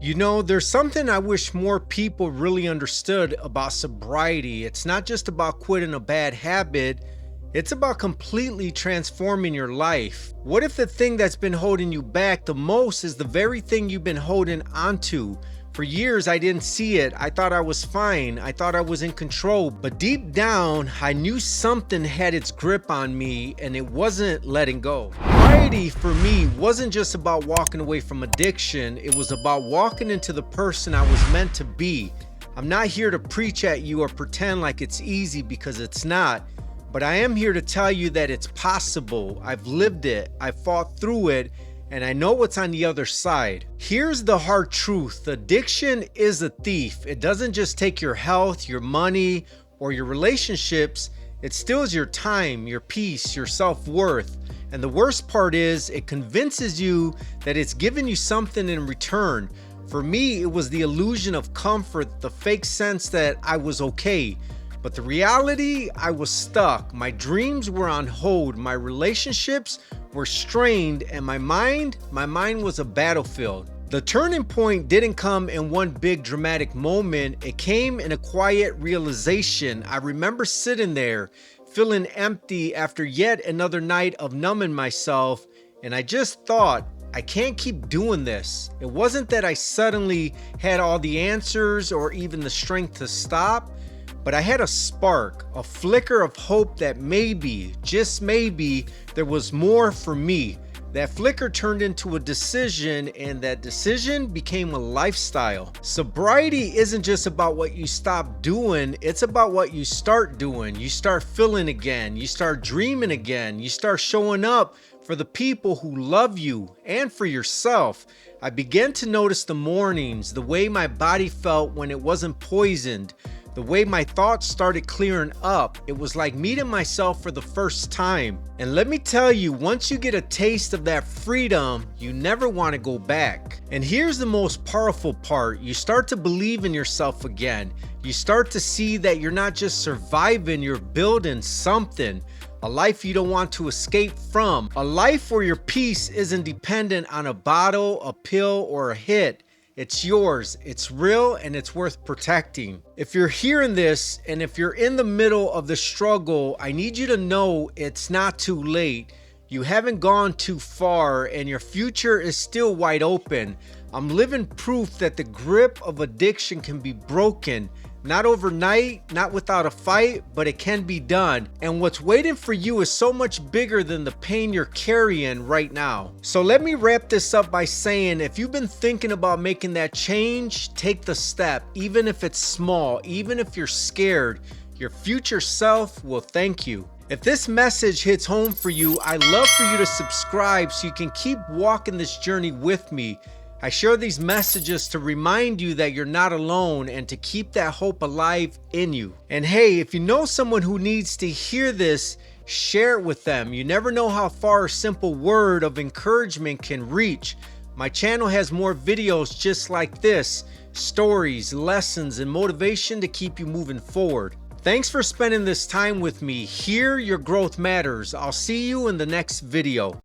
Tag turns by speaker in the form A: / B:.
A: You know, there's something I wish more people really understood about sobriety. It's not just about quitting a bad habit, it's about completely transforming your life. What if the thing that's been holding you back the most is the very thing you've been holding onto? For years, I didn't see it. I thought I was fine. I thought I was in control. But deep down, I knew something had its grip on me and it wasn't letting go. Sobriety for me wasn't just about walking away from addiction. It was about walking into the person I was meant to be. I'm not here to preach at you or pretend like it's easy, because it's not. But I am here to tell you that it's possible. I've lived it. I've fought through it. And I know what's on the other side. Here's the hard truth. Addiction is a thief. It doesn't just take your health, your money, or your relationships. It steals your time, your peace, your self-worth. And the worst part is, it convinces you that it's giving you something in return. For me, it was the illusion of comfort, the fake sense that I was okay. But the reality, I was stuck. My dreams were on hold. My relationships were strained, and my mind was a battlefield. The turning point didn't come in one big dramatic moment. It came in a quiet realization. I remember sitting there, feeling empty after yet another night of numbing myself, and I just thought, I can't keep doing this. It wasn't that I suddenly had all the answers or even the strength to stop. But I had a spark, a flicker of hope that maybe, just maybe, there was more for me. That flicker turned into a decision, and that decision became a lifestyle. Sobriety isn't just about what you stop doing, it's about what you start doing. You start feeling again, you start dreaming again, you start showing up for the people who love you and for yourself. I began to notice the mornings, the way my body felt when it wasn't poisoned, the way my thoughts started clearing up. It was like meeting myself for the first time. And let me tell you, once you get a taste of that freedom, you never want to go back. And here's the most powerful part. You start to believe in yourself again. You start to see that you're not just surviving, you're building something. A life you don't want to escape from. A life where your peace isn't dependent on a bottle, a pill, or a hit. It's yours, it's real, and it's worth protecting. If you're hearing this, and if you're in the middle of the struggle, I need you to know it's not too late. You haven't gone too far, and your future is still wide open. I'm living proof that the grip of addiction can be broken. Not overnight, not without a fight, but it can be done. And what's waiting for you is so much bigger than the pain you're carrying right now. So let me wrap this up by saying, if you've been thinking about making that change, take the step. Even if it's small, even if you're scared, your future self will thank you. If this message hits home for you, I'd love for you to subscribe so you can keep walking this journey with me. I share these messages to remind you that you're not alone and to keep that hope alive in you. And hey, if you know someone who needs to hear this, share it with them. You never know how far a simple word of encouragement can reach. My channel has more videos just like this, stories, lessons, and motivation to keep you moving forward. Thanks for spending this time with me. Here, your growth matters. I'll see you in the next video.